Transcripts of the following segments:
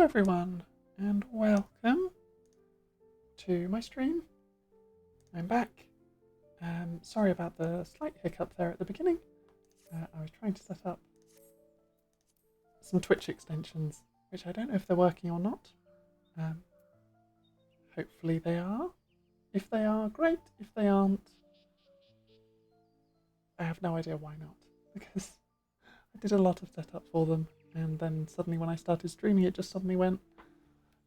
everyone, and welcome to my stream. I'm back. Sorry about the slight hiccup there at the beginning. I was trying to set up some Twitch extensions, which I don't know if they're working or not. Hopefully they are. If they are, great. If they aren't, I have no idea why not, because I did a lot of setup for them, and then suddenly when I started streaming it just suddenly went,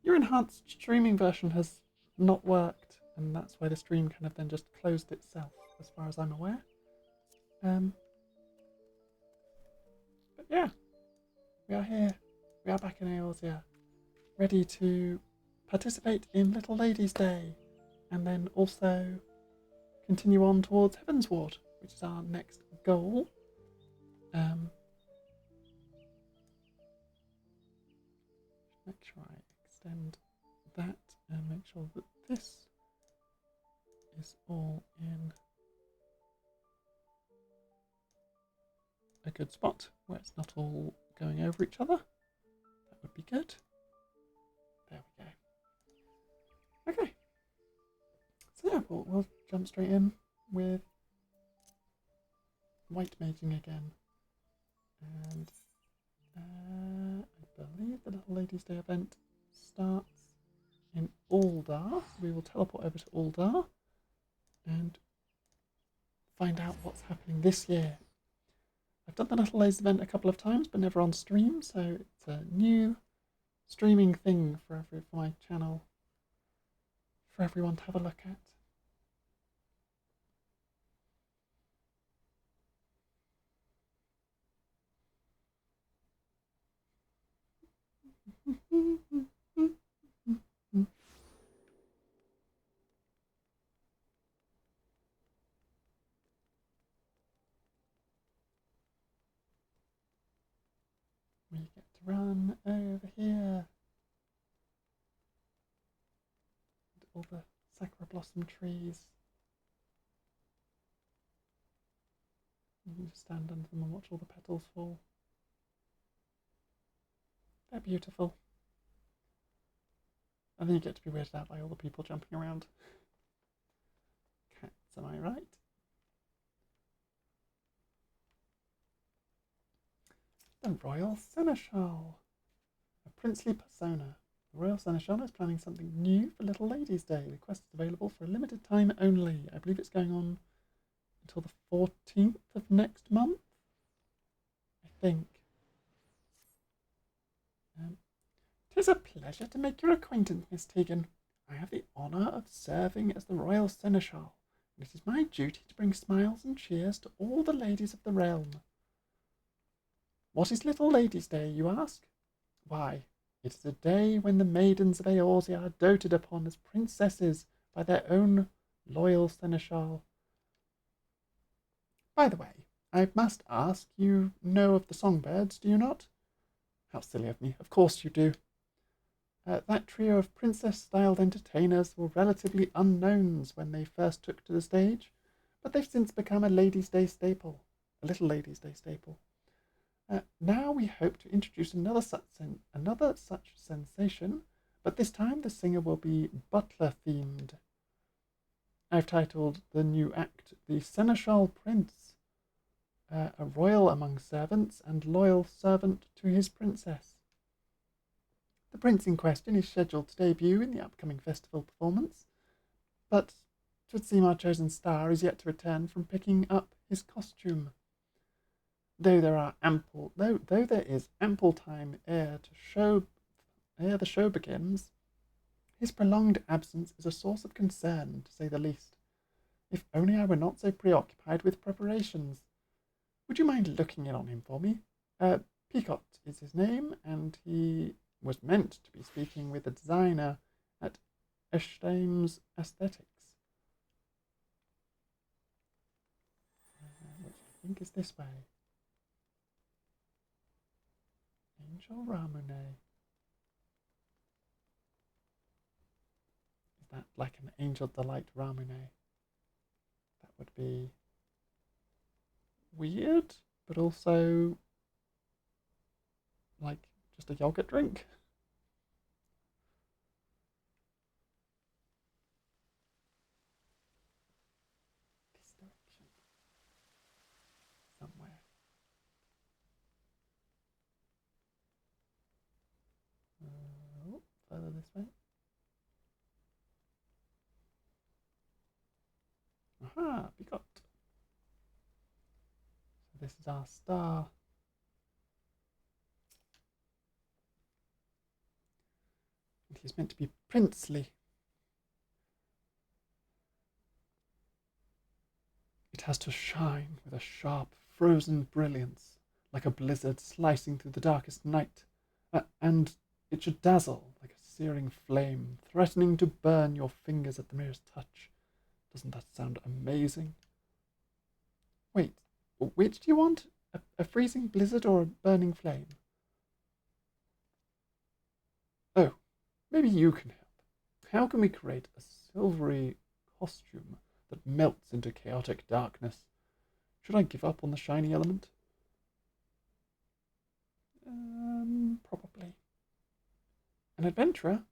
your enhanced streaming version has not worked, and that's why the stream kind of then just closed itself, as far as I'm aware. But yeah, we are here. We are back in Eorzea, ready to participate in Little Ladies' Day, and then also continue on towards Heavensward, which is our next goal. Make sure I extend that and make sure that this is all in a good spot where it's not all going over each other. That would be good. There we go. Okay. So yeah, we'll jump straight in with white maging again. And I believe the Little Ladies' Day event starts in Ul'dah. So we will teleport over to Ul'dah and find out what's happening this year. I've done the Little Ladies event a couple of times, but never on stream, so it's a new streaming thing for my channel for everyone to have a look at. We get to run over here. All the sakura blossom trees. You can just stand under them and watch all the petals fall. They're beautiful. And then you get to be weirded out by all the people jumping around. Cats, am I right? The Royal Seneschal. A princely persona. The Royal Seneschal is planning something new for Little Ladies' Day. The quest is available for a limited time only. I believe it's going on until the 14th of next month, I think. 'Tis a pleasure to make your acquaintance, Miss Tegan. I have the honour of serving as the Royal Seneschal, and it is my duty to bring smiles and cheers to all the ladies of the realm. What is Little Ladies' Day, you ask? Why, it is a day when the maidens of Eorzea are doted upon as princesses by their own loyal seneschal. By the way, I must ask, you know of the Songbirds, do you not? How silly of me. Of course you do. That trio of princess-styled entertainers were relatively unknowns when they first took to the stage, but they've since become a Ladies' Day staple, a Little Ladies' Day staple. Now we hope to introduce another such sensation, but this time the singer will be butler-themed. I've titled the new act The Seneschal Prince, a royal among servants and loyal servant to his princess. The prince in question is scheduled to debut in the upcoming festival performance, but it would seem our chosen star is yet to return from picking up his costume. Though there is ample time ere the show begins, his prolonged absence is a source of concern, to say the least. If only I were not so preoccupied with preparations. Would you mind looking in on him for me? Picot is his name, and he was meant to be speaking with the designer at Eshtaim's Aesthetics, which I think is this way. Angel Ramune. Is that like an Angel Delight Ramune? That would be weird, but also like just a yogurt drink. this way. Aha, Picot. So this is our star. And he's meant to be princely. It has to shine with a sharp, frozen brilliance, like a blizzard slicing through the darkest night. And it should dazzle like a searing flame, threatening to burn your fingers at the merest touch. Doesn't that sound amazing? Wait, which do you want? A freezing blizzard or a burning flame? Oh, maybe you can help. How can we create a silvery costume that melts into chaotic darkness? Should I give up on the shiny element? Probably. An adventurer?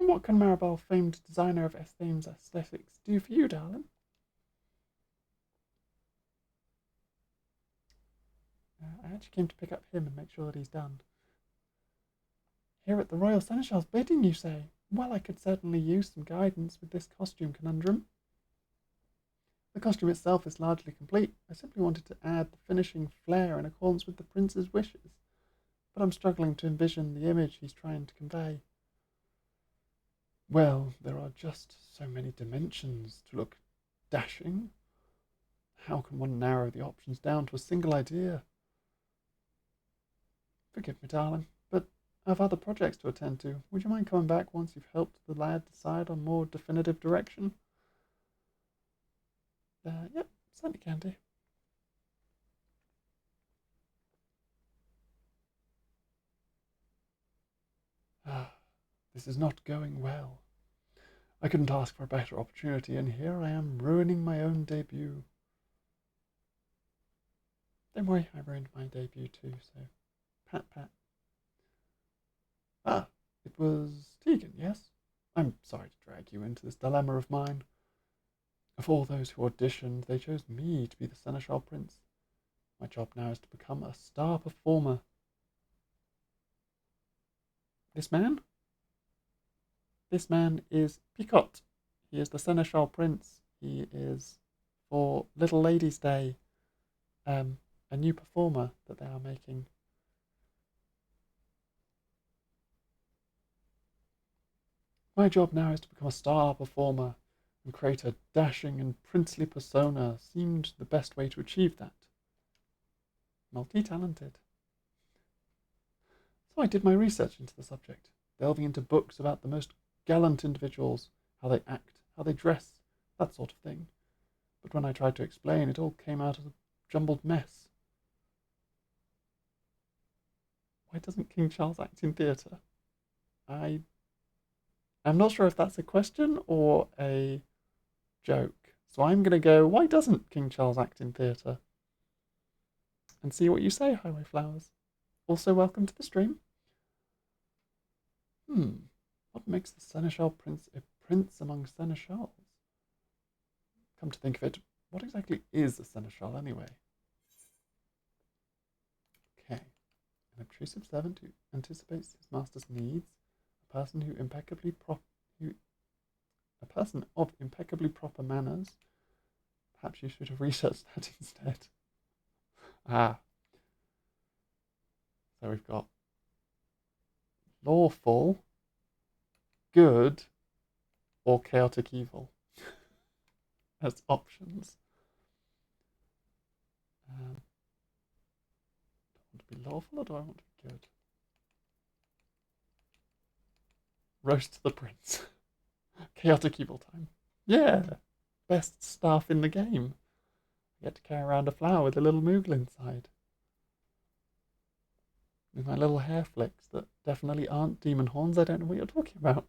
And what can Maribel, famed designer of Esthane's aesthetics, do for you, darling? I actually came to pick up him and make sure that he's done. Here at the Royal Seneschal's bidding, you say? Well, I could certainly use some guidance with this costume conundrum. The costume itself is largely complete. I simply wanted to add the finishing flair in accordance with the prince's wishes. But I'm struggling to envision the image he's trying to convey. Well, there are just so many dimensions to look dashing. How can one narrow the options down to a single idea? Forgive me, darling, but I have other projects to attend to. Would you mind coming back once you've helped the lad decide on more definitive direction? Yep, certainly can do. This is not going well. I couldn't ask for a better opportunity, and here I am ruining my own debut. Don't worry, I ruined my debut too, so pat pat. Ah, it was Tegan, yes? I'm sorry to drag you into this dilemma of mine. Of all those who auditioned, they chose me to be the Seneschal Prince. My job now is to become a star performer. This man? This man is Picot. He is the Seneschal Prince. He is, for Little Lady's Day, a new performer that they are making. My job now is to become a star performer and create a dashing and princely persona. Seemed the best way to achieve that. Multi-talented. So I did my research into the subject, delving into books about the most gallant individuals, how they act, how they dress, that sort of thing. But when I tried to explain, it all came out as a jumbled mess. Why doesn't King Charles act in theatre? I'm not sure if that's a question or a joke. So I'm going to go, why doesn't King Charles act in theatre? And see what you say, Highway Flowers. Also welcome to the stream. What makes the Seneschal Prince a prince among seneschals? Come to think of it, what exactly is a seneschal anyway? Okay, an obtrusive servant who anticipates his master's needs, a person of impeccably proper manners. Perhaps you should have researched that instead. So we've got lawful, good, or chaotic evil as options. Do I want to be lawful or do I want to be good? Roast the prince. Chaotic evil time. Yeah, best staff in the game. I get to carry around a flower with a little Moogle inside. With my little hair flicks that definitely aren't demon horns. I don't know what you're talking about.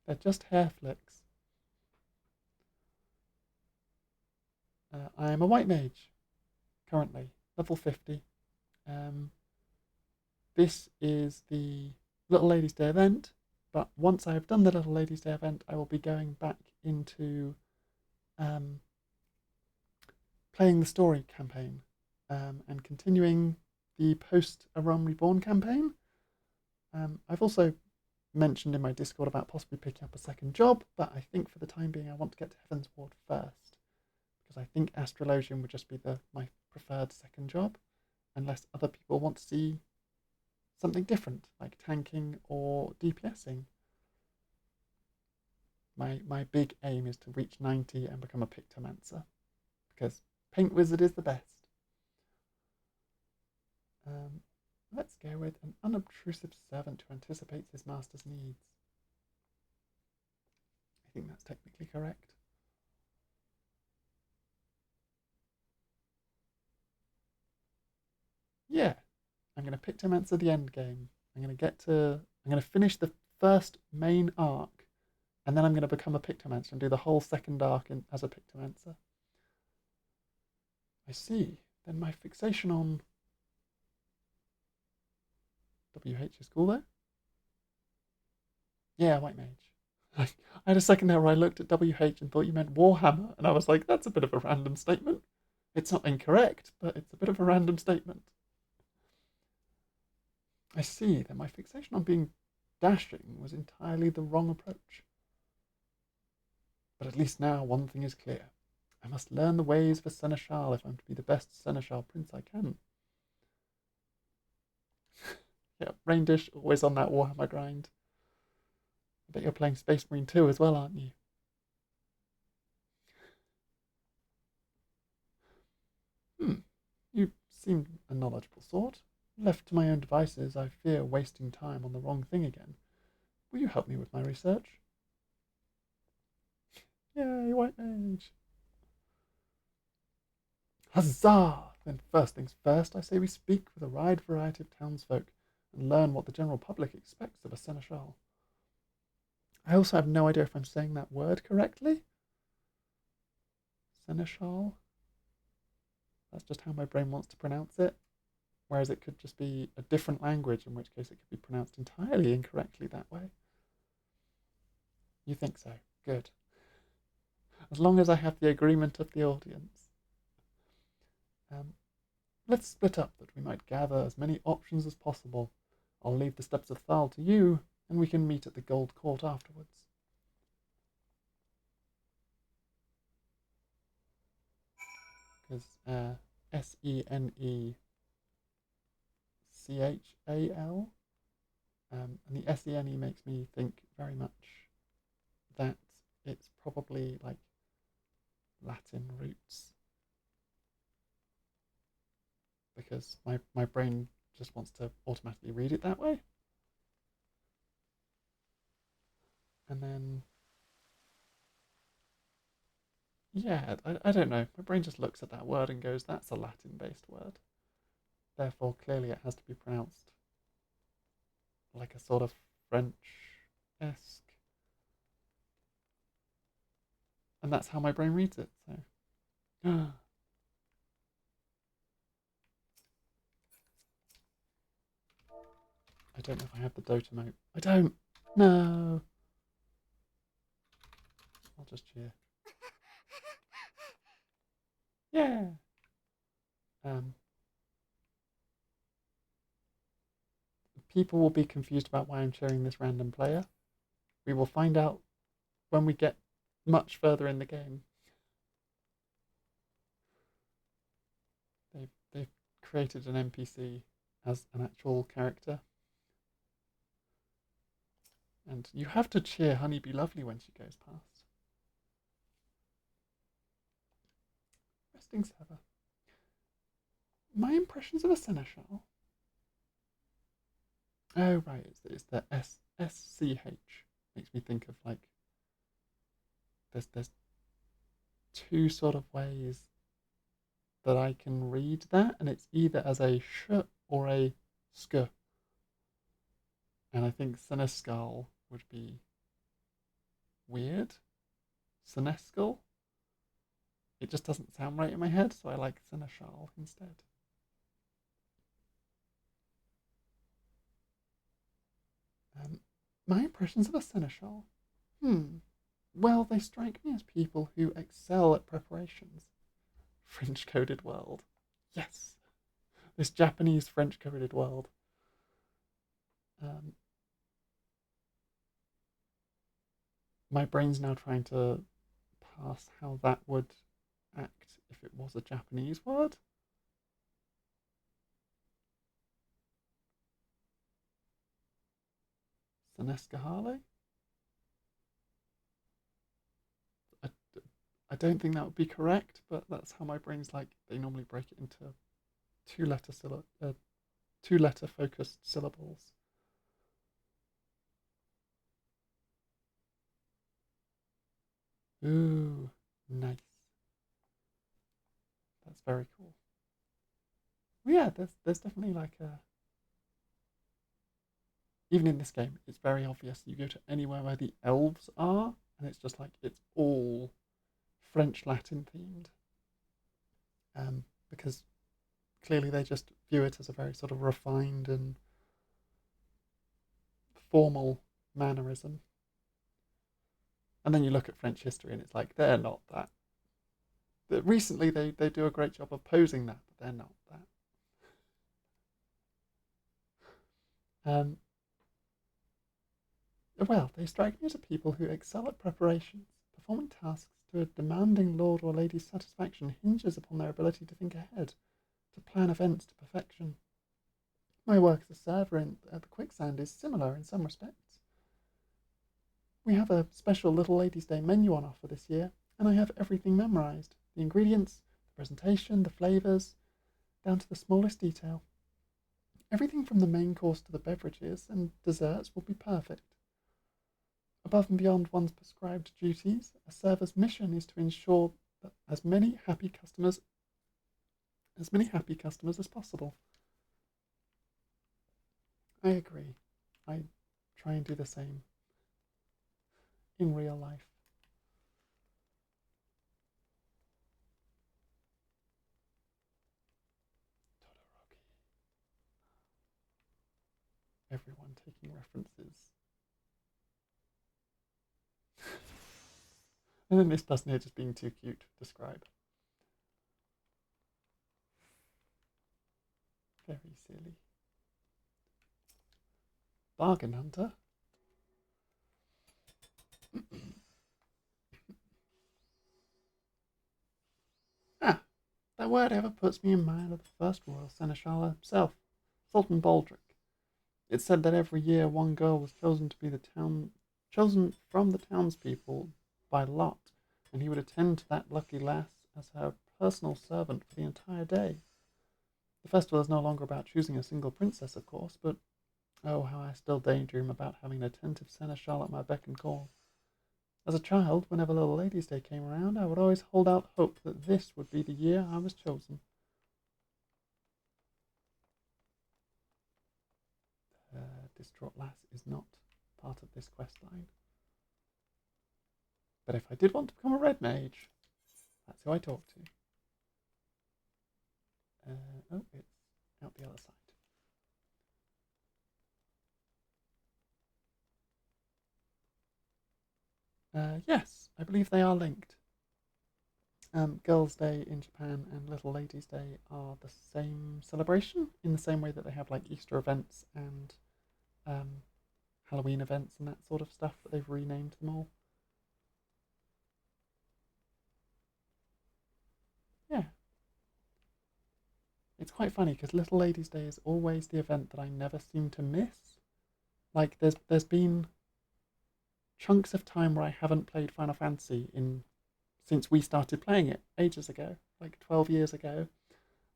They're just hair flicks. I am a white mage, currently, level 50. This is the Little Ladies' Day event, but once I have done the Little Ladies' Day event, I will be going back into playing the story campaign and continuing the post A Realm Reborn campaign. I've also mentioned in my Discord about possibly picking up a second job, but I think for the time being I want to get to Heavensward first, because I think Astrologian would just be my preferred second job, unless other people want to see something different, like tanking or DPSing. My big aim is to reach 90 and become a Pictomancer, because Paint Wizard is the best. Let's go with an unobtrusive servant who anticipates his master's needs. I think that's technically correct. Yeah, I'm going to Pictomancer the end game. I'm going to finish the first main arc, and then I'm going to become a Pictomancer and do the whole second arc as a Pictomancer. I see. Then my fixation on WH is cool though. Yeah, White Mage. I had a second there where I looked at WH and thought you meant Warhammer, and I was like, that's a bit of a random statement. It's not incorrect, but it's a bit of a random statement. I see that my fixation on being dashing was entirely the wrong approach. But at least now one thing is clear. I must learn the ways of a seneschal if I'm to be the best seneschal prince I can. Yeah, Raindish, always on that Warhammer grind. I bet you're playing Space Marine 2 as well, aren't you? You seem a knowledgeable sort. Left to my own devices, I fear wasting time on the wrong thing again. Will you help me with my research? Yay, White Mage! Huzzah! Then first things first, I say we speak with a wide variety of townsfolk and learn what the general public expects of a seneschal. I also have no idea if I'm saying that word correctly. Seneschal? That's just how my brain wants to pronounce it. Whereas it could just be a different language, in which case it could be pronounced entirely incorrectly that way. You think so? Good. As long as I have the agreement of the audience. Let's split up that we might gather as many options as possible. I'll leave the Steps of Thal to you, and we can meet at the Gold Court afterwards. Because Senechal, and the Sene makes me think very much that it's probably like Latin roots, because my brain just wants to automatically read it that way. And then, yeah, I don't know. My brain just looks at that word and goes, that's a Latin-based word. Therefore, clearly it has to be pronounced like a sort of French-esque. And that's how my brain reads it, so. I don't know if I have the Dota moat. I don't. No. I'll just cheer. Yeah. People will be confused about why I'm cheering this random player. We will find out when we get much further in the game. They've created an NPC as an actual character. And you have to cheer Honeybee Lovely when she goes past. Resting server. My impressions of a seneschal. Oh right, it's the SCH. Makes me think of like there's two sort of ways that I can read that, and it's either as a sh or a sk. And I think seneschal would be weird. Senescal? It just doesn't sound right in my head, so I like seneschal instead. My impressions of a seneschal? Well, they strike me as people who excel at preparations. French-coded world. Yes! This Japanese French-coded world. My brain's now trying to pass how that would act if it was a Japanese word. Seneskahale? I, I don't think that would be correct, but that's how my brain's like. They normally break it into two letter focused syllables. Ooh, nice. That's very cool. Well, yeah, there's definitely like a even in this game, it's very obvious. You go to anywhere where the elves are, and it's just like it's all French Latin themed, because clearly they just view it as a very sort of refined and formal mannerism. And then you look at French history, and it's like they're not that. Recently, they do a great job of posing that, but they're not that. Um, well, they strike me as a people who excel at preparations. Performing tasks to a demanding lord or lady's satisfaction hinges upon their ability to think ahead, to plan events to perfection. My work as a server at the Quicksand is similar in some respects. We have a special Little Ladies' Day menu on offer this year, and I have everything memorised. The ingredients, the presentation, the flavours, down to the smallest detail. Everything from the main course to the beverages and desserts will be perfect. Above and beyond one's prescribed duties, a server's mission is to ensure that as many happy customers as possible. I agree. I try and do the same in real life. Todoroki. Everyone taking references. And then this person here just being too cute to describe. Very silly. Bargain hunter. Ah, that word ever puts me in mind of the first royal seneschal himself, Sultan Baldric. It's said that every year one girl was chosen from the townspeople by lot, and he would attend to that lucky lass as her personal servant for the entire day. The festival is no longer about choosing a single princess, of course, but oh, how I still daydream about having an attentive seneschal at my beck and call. As a child, whenever Little Ladies' Day came around, I would always hold out hope that this would be the year I was chosen. Distraught Lass is not part of this quest line. But if I did want to become a red mage, that's who I talk to. Oh, it's out the other side. Yes, I believe they are linked. Girls' Day in Japan and Little Ladies' Day are the same celebration in the same way that they have like Easter events and um, Halloween events and that sort of stuff, but they've renamed them all. Yeah, it's quite funny because Little Ladies' Day is always the event that I never seem to miss. Like there's been chunks of time where I haven't played Final Fantasy in since we started playing it ages ago, like 12 years ago.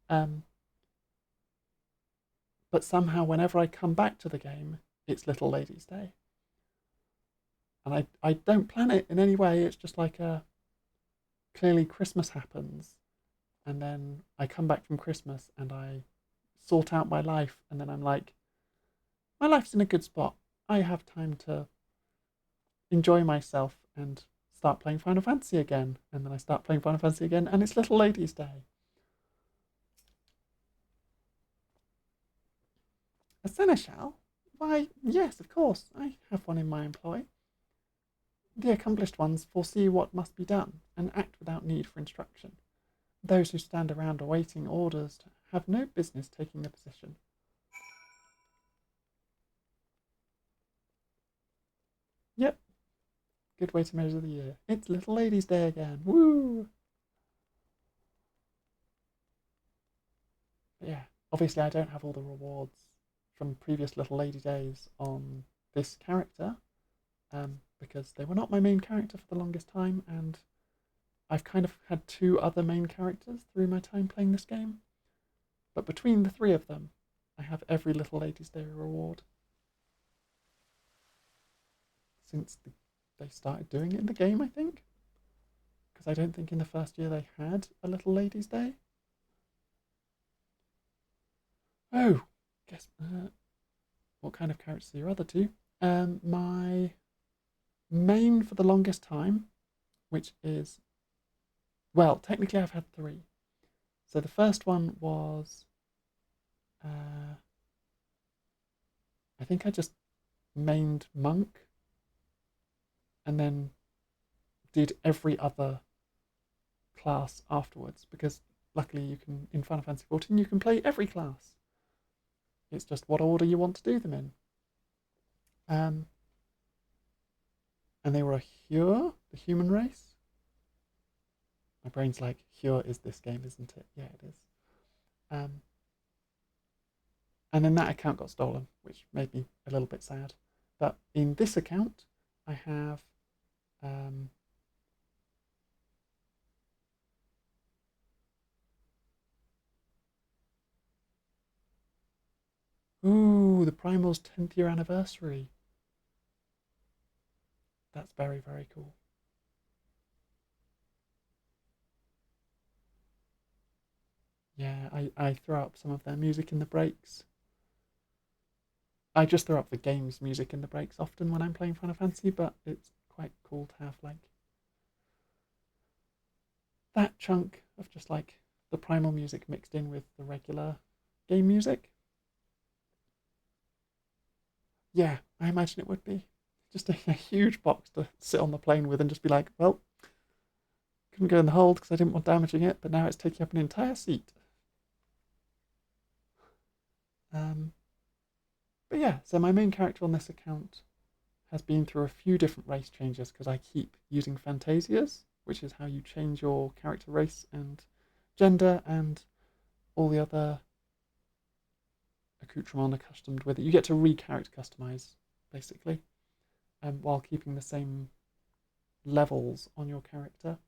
Um, but somehow, whenever I come back to the game, it's Little Ladies' Day. And I don't plan it in any way. It's just like clearly Christmas happens. And then I come back from Christmas and I sort out my life. And then I'm like, my life's in a good spot. I have time to enjoy myself and start playing Final Fantasy again. And then I start playing Final Fantasy again, and it's Little Ladies' Day. A seneschal? Why, yes, of course, I have one in my employ. The accomplished ones foresee what must be done and act without need for instruction. Those who stand around awaiting orders have no business taking the position. Yep, Good way to measure the year. It's Little Ladies' Day again. Woo! But yeah, obviously I don't have all the rewards from previous Little Lady Days on this character, because they were not my main character for the longest time, and I've kind of had two other main characters through my time playing this game. But between the three of them, I have every Little Ladies' Day reward since they started doing it in the game, I think. Because I don't think in the first year they had a Little Ladies' Day. Oh, guess what kind of characters are your other two? My main for the longest time, which is, well, technically I've had three. So the first one was, I think I just mained Monk and then did every other class afterwards, because luckily you can, in Final Fantasy XIV, you can play every class. It's just what order you want to do them in. And they were a Hyur, the human race. My brain's like, Hyur is this game, isn't it? Yeah, it is. And then that account got stolen, which made me a little bit sad. But in this account, I have ooh, the Primal's 10th year anniversary. That's very, very cool. Yeah, I throw up some of their music in the breaks. I just throw up the game's music in the breaks often when I'm playing Final Fantasy, but it's quite cool to have like that chunk of just like the primal music mixed in with the regular game music. Yeah, I imagine it would be just a huge box to sit on the plane with and just be like, well, couldn't go in the hold because I didn't want damaging it, but now it's taking up an entire seat. But yeah, so my main character on this account has been through a few different race changes because I keep using Fantasias, which is how you change your character race and gender and all the other accoutrement accustomed with it. You get to re-character customize, basically, while keeping the same levels on your character.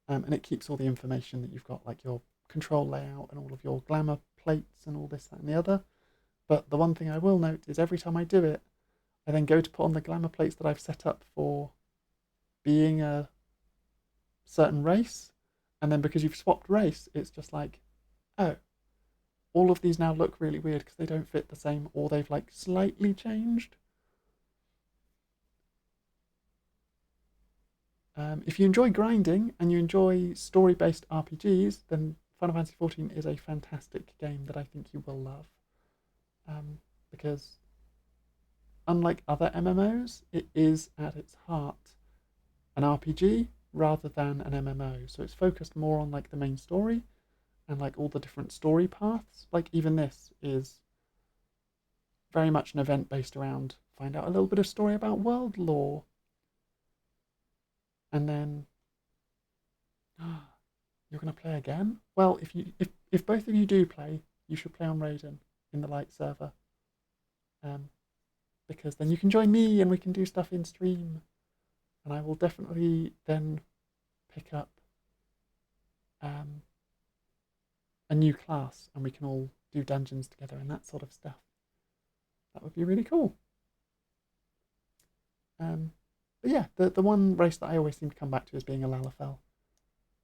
And it keeps all the information that you've got, like your control layout and all of your glamour plates and all this, that, and the other. But the one thing I will note is every time I do it, I then go to put on the glamour plates that I've set up for being a certain race. And then because you've swapped race, it's just like, oh, all of these now look really weird because they don't fit the same, or they've like slightly changed. If you enjoy grinding and you enjoy story-based RPGs, then Final Fantasy XIV is a fantastic game that I think you will love. Because unlike other MMOs, it is at its heart an RPG rather than an MMO. So it's focused more on like the main story and like all the different story paths. Like even this is very much an event based around find out a little bit of story about world lore. And then you're going to play again? Well, if both of you do play, you should play on Raiden in the light server. Because then you can join me and we can do stuff in stream. And I will definitely then pick up a new class and we can all do dungeons together and that sort of stuff. That would be really cool. But yeah, the one race that I always seem to come back to is being a Lalafell,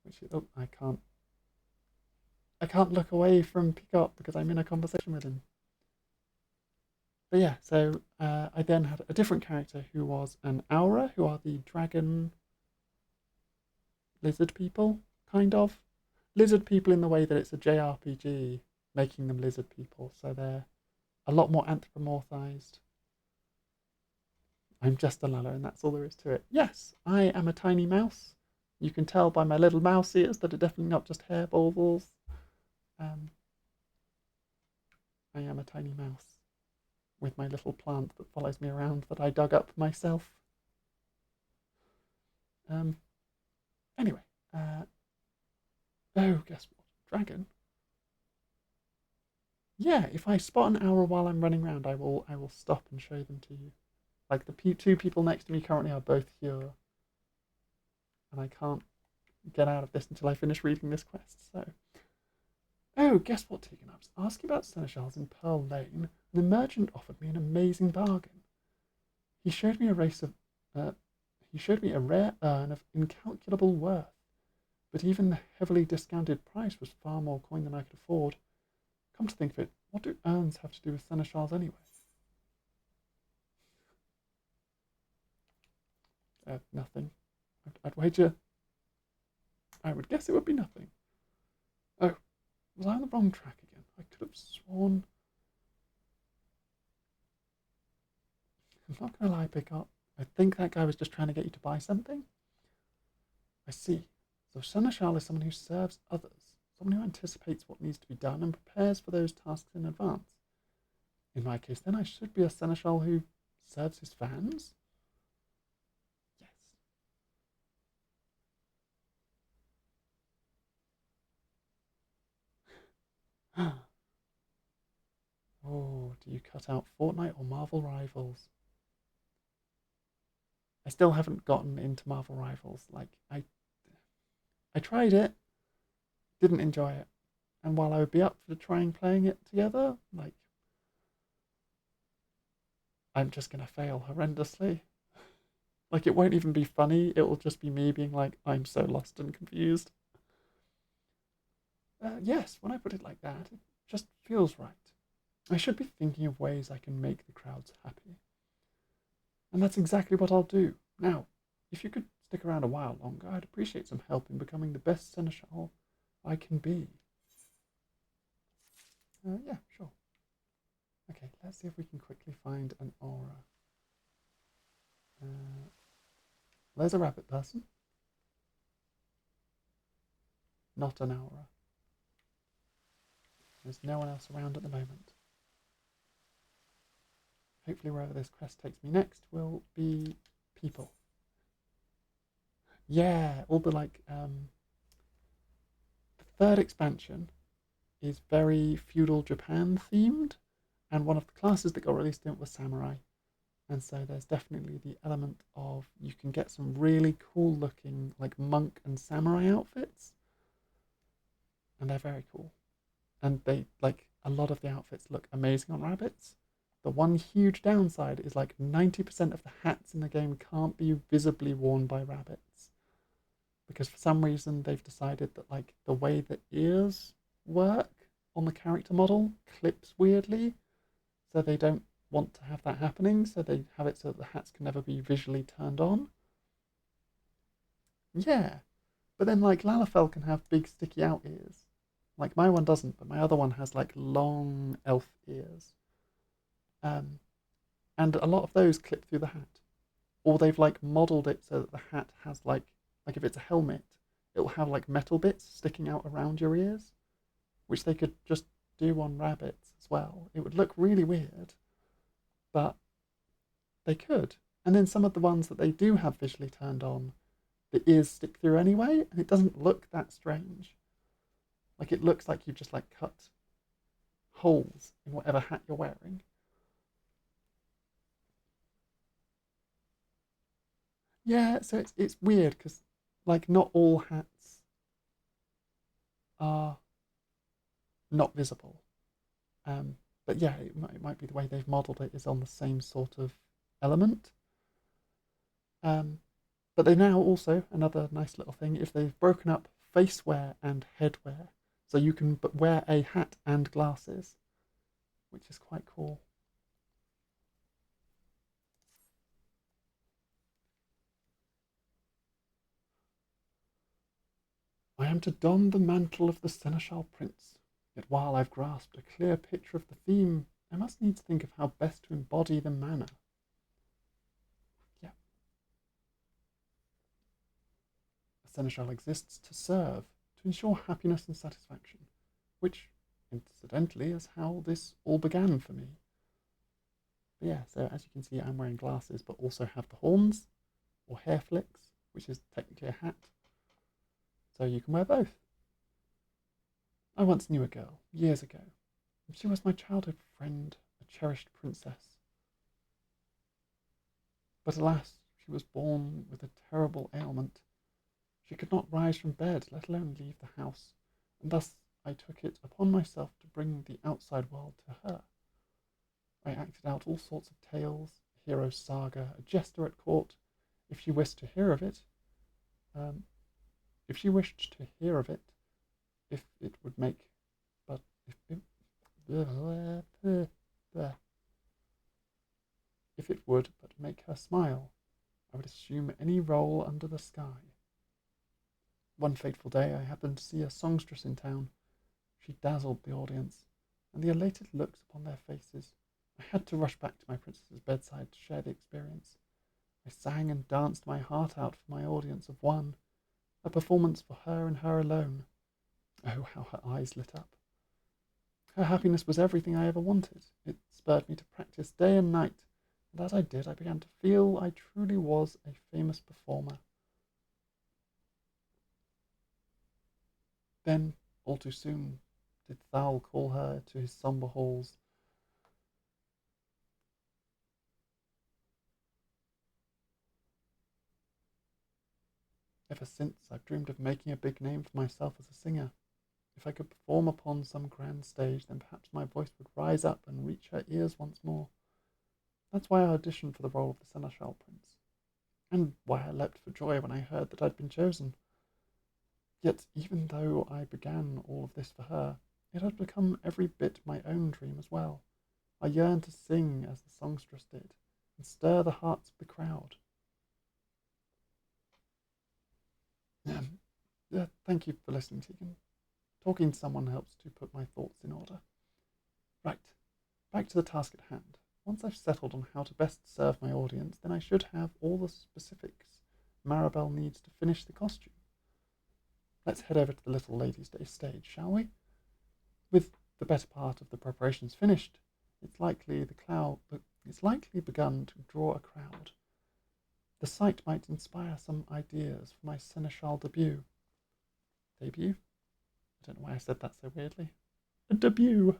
which is, oh, I can't look away from Peacock because I'm in a conversation with him. But yeah, so I then had a different character who was an Aura, who are the dragon lizard people, kind of. Lizard people in the way that it's a JRPG, making them lizard people, so they're a lot more anthropomorphized. I'm just a Lala, and that's all there is to it. Yes, I am a tiny mouse. You can tell by my little mouse ears that are definitely not just hair baubles. I am a tiny mouse with my little plant that follows me around that I dug up myself. Um, anyway, oh, guess what? Dragon. Yeah, if I spot an owl while I'm running around, I will stop and show them to you. Like the two people next to me currently are both here, and I can't get out of this until I finish reading this quest. So, oh, guess what, Tegan? I was asking about seneschals in Pearl Lane, and the merchant offered me an amazing bargain. He showed me a race of, uh, he showed me a rare urn of incalculable worth, but even the heavily discounted price was far more coin than I could afford. Come to think of it, what do urns have to do with seneschals anyway? Nothing. I'd wager. I would guess it would be nothing. Oh, was I on the wrong track again? I could have sworn. I'm not going to lie, pick up. I think that guy was just trying to get you to buy something. I see. So seneschal is someone who serves others, someone who anticipates what needs to be done and prepares for those tasks in advance. In my case, then I should be a seneschal who serves his fans. Yes. Oh, do you cut out Fortnite or Marvel Rivals? I still haven't gotten into Marvel Rivals. Like I tried it, didn't enjoy it. And while I would be up for trying playing it together, like I'm just gonna fail horrendously. Like it won't even be funny. It will just be me being like, I'm so lost and confused. Yes, when I put it like that, it just feels right. I should be thinking of ways I can make the crowds happy. And that's exactly what I'll do. Now, if you could stick around a while longer, I'd appreciate some help in becoming the best seneschal I can be. Yeah, sure. Okay, let's see if we can quickly find an aura. There's a rabbit person. Not an aura. There's no one else around at the moment. Hopefully wherever this quest takes me next will be people. Yeah, all the the third expansion is very feudal Japan themed, and one of the classes that got released in it was samurai. And so there's definitely the element of you can get some really cool looking like monk and samurai outfits, and they're very cool. And they like a lot of the outfits look amazing on rabbits. The one huge downside is like 90% of the hats in the game can't be visibly worn by rabbits. Because for some reason they've decided that like the way the ears work on the character model clips weirdly. So they don't want to have that happening, so they have it so that the hats can never be visually turned on. Yeah. But then like Lalafell can have big sticky out ears. Like my one doesn't, but my other one has like long elf ears. Um, and a lot of those clip through the hat. Or they've like modeled it so that the hat has like if it's a helmet, it'll have like metal bits sticking out around your ears, which they could just do on rabbits as well. It would look really weird, but they could. And then some of the ones that they do have visually turned on, the ears stick through anyway, and it doesn't look that strange. Like it looks like you've just like cut holes in whatever hat you're wearing. Yeah, so it's weird because like not all hats are not visible. But yeah, it might be the way they've modelled it is on the same sort of element. Um, but they now also, another nice little thing, is they've broken up face wear and head wear. So you can wear a hat and glasses, which is quite cool. I am to don the mantle of the Seneschal Prince. Yet while I've grasped a clear picture of the theme, I must needs think of how best to embody the manner. Yeah, a Seneschal exists to serve, to ensure happiness and satisfaction, which, incidentally, is how this all began for me. But yeah, so as you can see, I'm wearing glasses, but also have the horns, or hair flicks, which is technically a hat. So you can wear both. I once knew a girl, years ago. She was my childhood friend, a cherished princess. But alas, she was born with a terrible ailment. She could not rise from bed, let alone leave the house, and thus I took it upon myself to bring the outside world to her. I acted out all sorts of tales, a hero's saga, a jester at court, if she wished to hear of it. Um, if she wished to hear of it, if it would make, but if it, if it would but make her smile, I would assume any role under the sky. One fateful day I happened to see a songstress in town. She dazzled the audience, and the elated looks upon their faces. I had to rush back to my princess's bedside to share the experience. I sang and danced my heart out for my audience of one, a performance for her and her alone. Oh, how her eyes lit up. Her happiness was everything I ever wanted. It spurred me to practice day and night, and as I did, I began to feel I truly was a famous performer. Then, all too soon, did Thal call her to his sombre halls. Ever since, I've dreamed of making a big name for myself as a singer. If I could perform upon some grand stage, then perhaps my voice would rise up and reach her ears once more. That's why I auditioned for the role of the Seneschal Prince, and why I leapt for joy when I heard that I'd been chosen. Yet, even though I began all of this for her, it had become every bit my own dream as well. I yearned to sing as the songstress did, and stir the hearts of the crowd. Thank you for listening, Tegan. Talking to someone helps to put my thoughts in order. Right, back to the task at hand. Once I've settled on how to best serve my audience, then I should have all the specifics Maribel needs to finish the costume. Let's head over to the Little Ladies' Day stage, shall we? With the better part of the preparations finished, it's likely begun to draw a crowd. The sight might inspire some ideas for my Seneschal debut. Debut? I don't know why I said that so weirdly. A debut!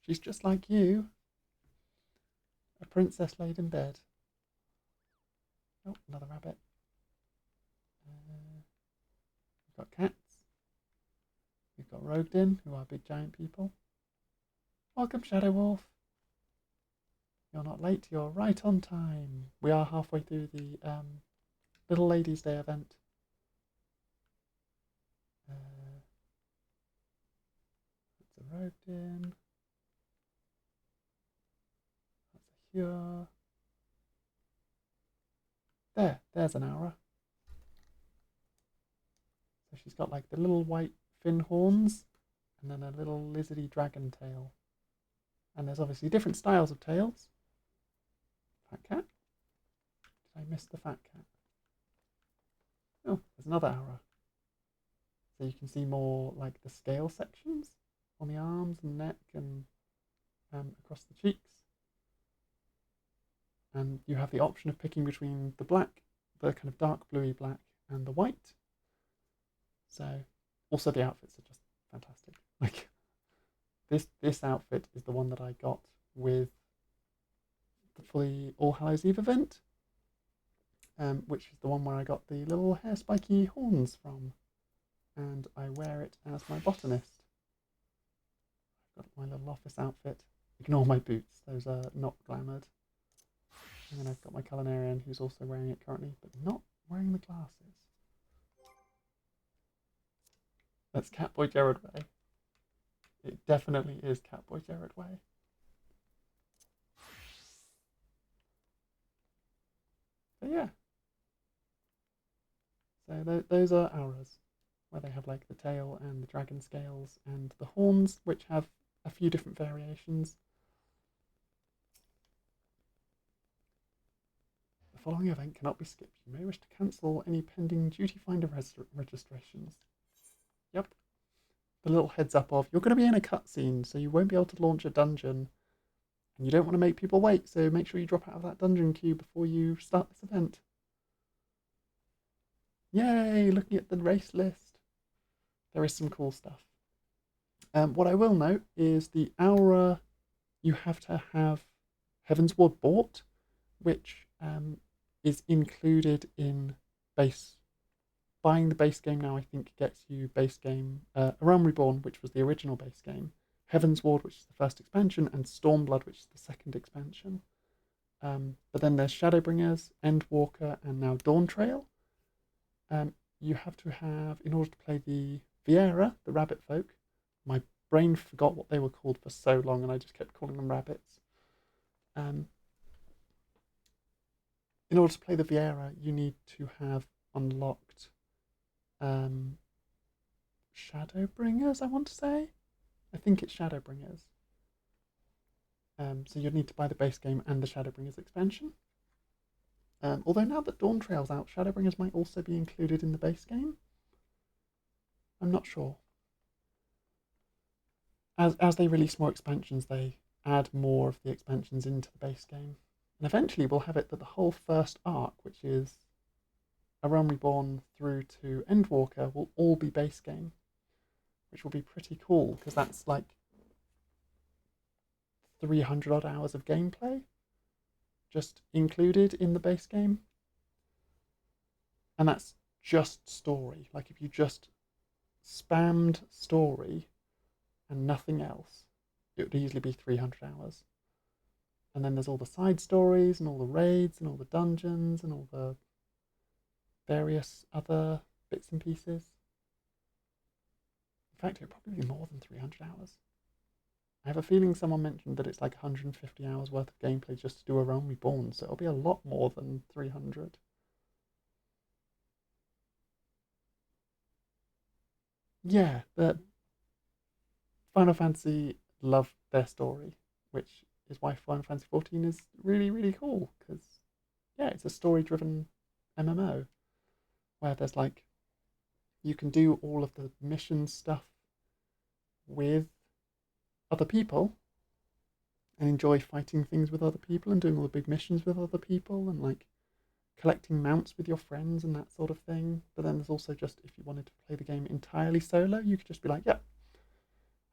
She's just like you. A princess laid in bed. Oh, another rabbit. We've got cats. We've got Rogden, who are big giant people. Welcome, Shadow Wolf. You're not late, you're right on time. We are halfway through the Little Ladies' Day event. That's a Rogden. That's a Hyur. There's an Aura. So she's got like the little white fin horns and then a little lizardy dragon tail. And there's obviously different styles of tails. Fat cat. Did I miss the fat cat? Oh, there's another Aura. So you can see more like the scale sections on the arms and neck and across the cheeks. And you have the option of picking between the black, the kind of dark bluey black, and the white. So, also the outfits are just fantastic. Like this outfit is the one that I got with for the All Hallows Eve event, which is the one where I got the little hair spiky horns from, and I wear it as my botanist. I've got my little office outfit. Ignore my boots; those are not glamoured. And then I've got my Culinarian, who's also wearing it currently, but not wearing the glasses. That's Catboy Jared Way. It definitely is Catboy Jared Way. But yeah. So those are auras, where they have like the tail and the dragon scales and the horns, which have a few different variations. The following event cannot be skipped. You may wish to cancel any pending duty finder registrations. Yep, the little heads up of you're going to be in a cutscene, so you won't be able to launch a dungeon, and you don't want to make people wait, so make sure you drop out of that dungeon queue before you start this event. Yay! Looking at the race list, there is some cool stuff. What I will note is the Aura, you have to have Heavensward bought, which is included in base. Buying the base game now, I think, gets you base game A Realm Reborn, which was the original base game, Heavensward, which is the first expansion, and Stormblood, which is the second expansion. But then there's Shadowbringers, Endwalker, and now Dawntrail. You have to have, in order to play the Viera, the rabbit folk, my brain forgot what they were called for so long, and I just kept calling them rabbits. In order to play the Viera, you need to have unlocked Shadowbringers, I want to say. I think it's Shadowbringers. So you'd need to buy the base game and the Shadowbringers expansion. Although now that Dawntrail's out, Shadowbringers might also be included in the base game. I'm not sure. As they release more expansions, they add more of the expansions into the base game. And eventually we'll have it that the whole first arc, which is A Realm Reborn through to Endwalker, will all be base game, which will be pretty cool, because that's like 300 odd hours of gameplay just included in the base game. And that's just story. Like if you just spammed story and nothing else, it would easily be 300 hours. And then there's all the side stories and all the raids and all the dungeons and all the various other bits and pieces. In fact, it would probably be more than 300 hours. I have a feeling someone mentioned that it's like 150 hours worth of gameplay just to do A Realm Reborn, so it'll be a lot more than 300. Yeah, the Final Fantasy loved their story, which is why Final Fantasy 14 is really, really cool, because, yeah, it's a story-driven MMO, where there's like, you can do all of the mission stuff with other people and enjoy fighting things with other people and doing all the big missions with other people and like collecting mounts with your friends and that sort of thing. But then there's also just, if you wanted to play the game entirely solo, you could just be like, yeah,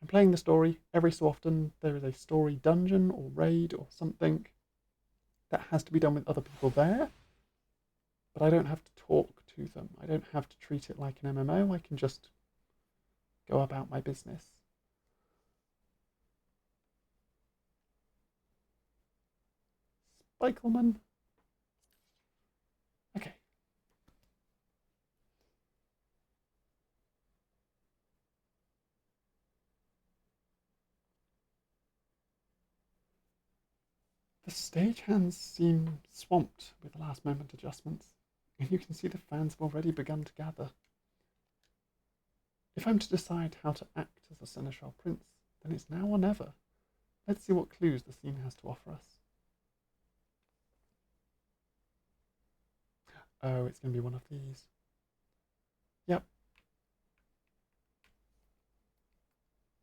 I'm playing the story. Every so often there is a story dungeon or raid or something that has to be done with other people there, but I don't have to talk to them. I don't have to treat it like an MMO. I can just go about my business. Spikelman. Okay. The stagehands seem swamped with the last moment adjustments, and you can see the fans have already begun to gather. If I'm to decide how to act as a Seneschal Prince, then it's now or never. Let's see what clues the scene has to offer us. Oh, it's going to be one of these. Yep.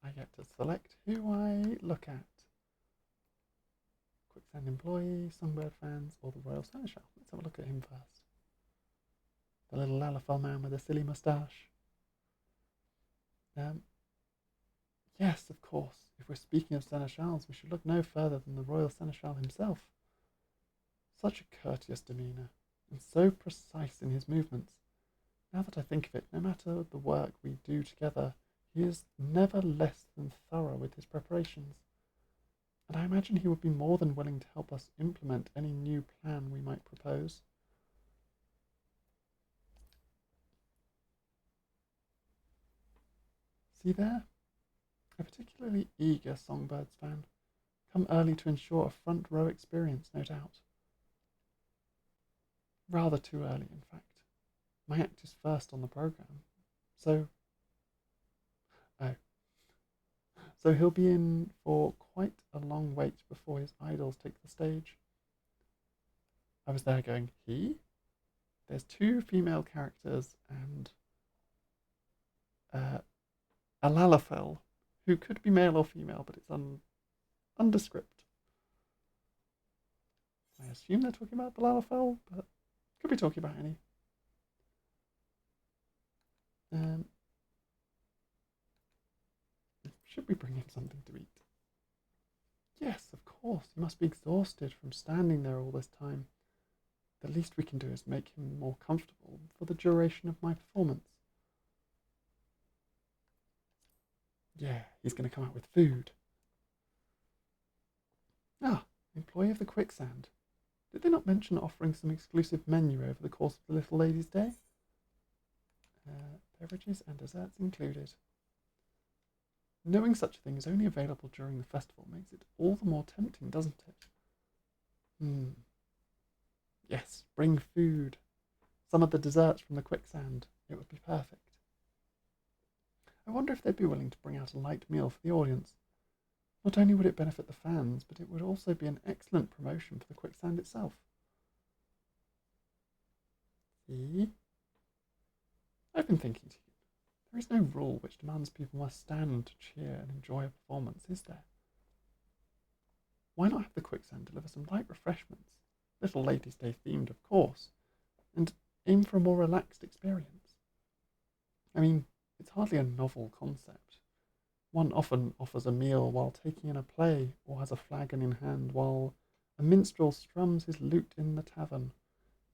I get to select who I look at. Quicksand employee, Songbird fans, or the Royal Seneschal. Let's have a look at him first. The little Lalafell man with a silly moustache. Yes, of course. If we're speaking of Seneschals, we should look no further than the Royal Seneschal himself. Such a courteous demeanour, and so precise in his movements. Now that I think of it, no matter the work we do together, he is never less than thorough with his preparations. And I imagine he would be more than willing to help us implement any new plan we might propose. See there? A particularly eager Songbirds fan. Come early to ensure a front row experience, no doubt. Rather too early, in fact. My act is first on the programme. So... Oh. So he'll be in for quite a long wait before his idols take the stage. I was there going, he? There's two female characters and a Lalafell, who could be male or female, but it's undescript. I assume they're talking about the Lalafell, but could be talking about any. Should we bring him something to eat? Yes, of course. He must be exhausted from standing there all this time. The least we can do is make him more comfortable for the duration of my performance. Yeah, he's going to come out with food. Ah, employee of the Quicksand. Did they not mention offering some exclusive menu over the course of the little lady's day? Beverages and desserts included. Knowing such a thing is only available during the festival makes it all the more tempting, doesn't it? Yes, bring food. Some of the desserts from the Quicksand. It would be perfect. I wonder if they'd be willing to bring out a light meal for the audience. Not only would it benefit the fans, but it would also be an excellent promotion for the Quicksand itself. See? I've been thinking to you. There is no rule which demands people must stand to cheer and enjoy a performance, is there? Why not have the Quicksand deliver some light refreshments, Little Ladies' Day themed, of course, and aim for a more relaxed experience? I mean, it's hardly a novel concept. One often offers a meal while taking in a play, or has a flagon in hand while a minstrel strums his lute in the tavern.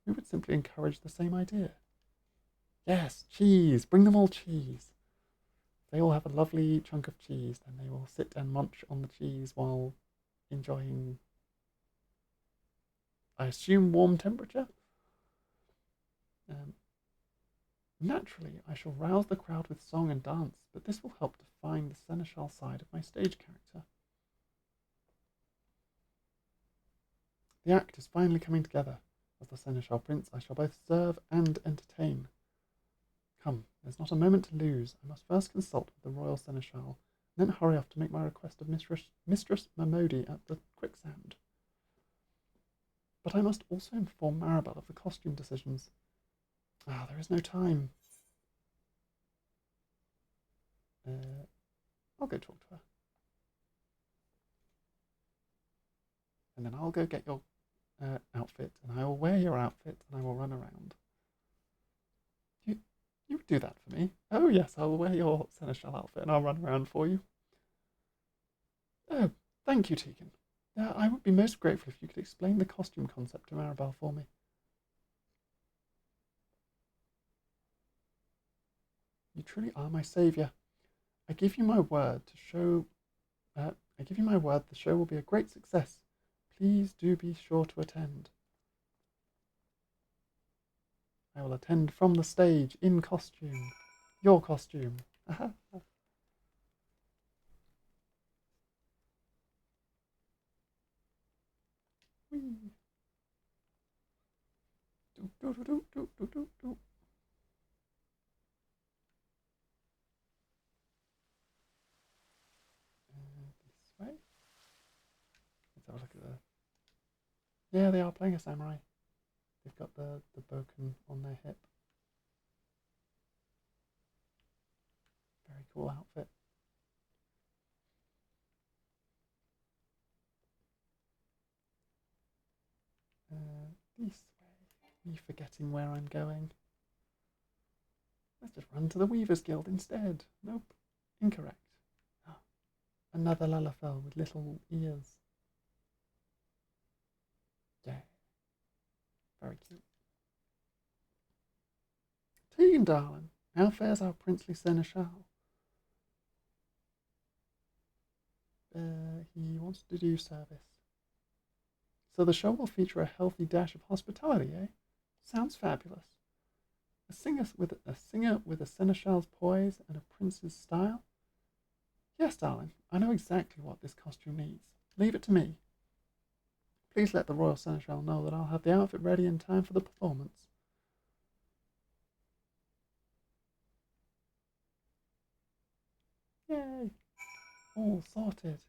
We would simply encourage the same idea. Yes, cheese! Bring them all cheese! If they all have a lovely chunk of cheese, then they will sit and munch on the cheese while enjoying, I assume, warm temperature. Naturally, I shall rouse the crowd with song and dance, but this will help define the seneschal side of my stage character. The act is finally coming together. As the seneschal prince, I shall both serve and entertain. Come, there's not a moment to lose. I must first consult with the royal seneschal, and then hurry off to make my request of Mistress Marmody at the Quicksand. But I must also inform Maribel of the costume decisions. There is no time. I'll go talk to her. And then I'll go get your outfit, and I will wear your outfit, and I will run around. You would do that for me. Oh, yes, I will wear your seneschal outfit, and I'll run around for you. Oh, thank you, Tegan. I would be most grateful if you could explain the costume concept to Maribel for me. You truly are my saviour. I give you my word the show will be a great success. Please do be sure to attend. I will attend from the stage in costume. Your costume. Whee. Do, do, do, do, do, do, do, do. This way. Let's have a look at the... Yeah, they are playing a samurai. They've got the boken on their hip. Very cool outfit. This way. Me forgetting where I'm going. Let's just run to the Weavers Guild instead. Nope. Incorrect. Another Lalafell with little ears. Yeah. Very cute. Tegan, darling, how fares our princely seneschal? He wants to do service. So the show will feature a healthy dash of hospitality, eh? Sounds fabulous. A singer with a seneschal's poise and a prince's style? Yes, darling, I know exactly what this costume needs. Leave it to me. Please let the royal seneschal know that I'll have the outfit ready in time for the performance. Yay! All sorted.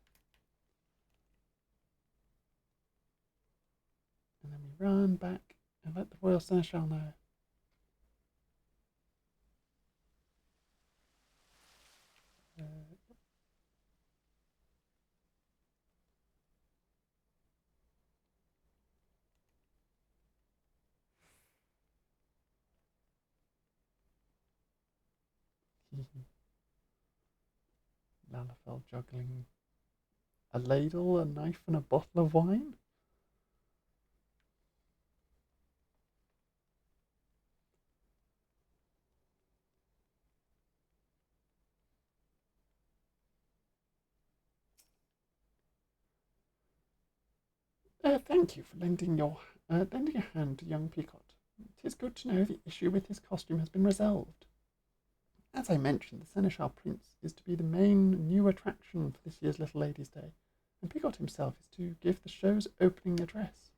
And then we run back and let the royal seneschal know. Lalafell juggling a ladle, a knife, and a bottle of wine? Thank you for lending a hand to young Picot. 'Tis good to know the issue with his costume has been resolved. As I mentioned, the Seneschal Prince is to be the main new attraction for this year's Little Ladies' Day, and Picot himself is to give the show's opening address.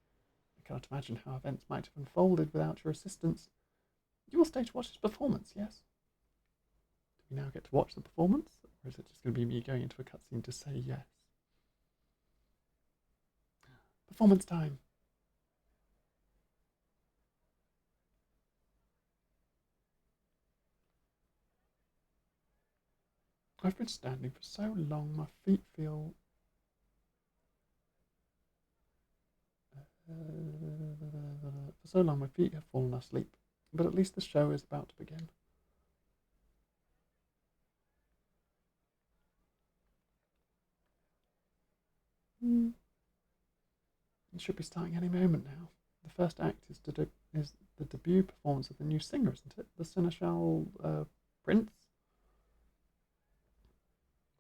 I cannot imagine how events might have unfolded without your assistance. You will stay to watch his performance, yes? Do we now get to watch the performance, or is it just going to be me going into a cutscene to say yes? Performance time. I've been standing for so long, my feet feel... for so long, my feet have fallen asleep, but at least the show is about to begin. It should be starting any moment now. The first act is the debut performance of the new singer, isn't it? The Seneschal Prince.